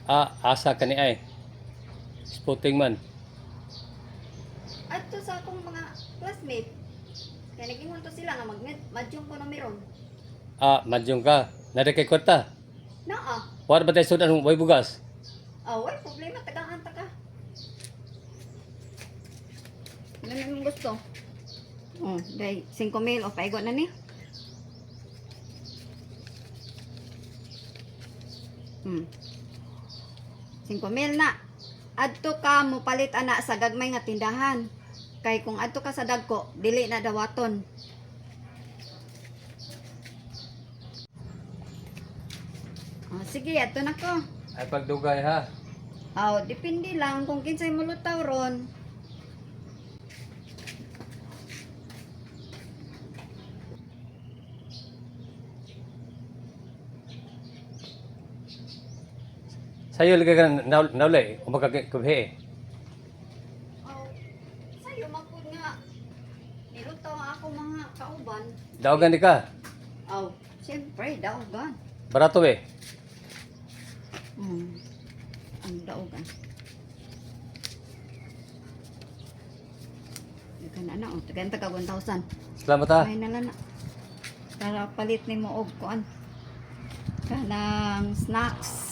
Asa ka ni ay. Spotting man. At to sa akong mga classmate. Kaya nag-ingon to sila nga madyong ko na meron. Madyong ka. Nada kay kwarta. Naa. War ba tayo sudan way bugas? Way problema. Tagaan ta ka. Ano naman gusto? Dahil 5,000 o paigot na ni. 5,000 na. Adto ka mo palit ana sa gagmay nga tindahan. Kay kung adto ka sa dagko, dili na dawaton. Sige, adto na ko. Ay pagdugay ha. Depende lang kung kinsay mulutaw ron. Sayo lagi ka naulay. Umaga kubhe. Sayo magpud nga nilutaw nga ako mga kauban. Daogan di ka. Siyempre, daogan. Barato eh. Ang daogan. Dagan na tagan taga 1,000. Salamat ha. Ay nala na. Para palit ni mo og kuan. Kanang snacks.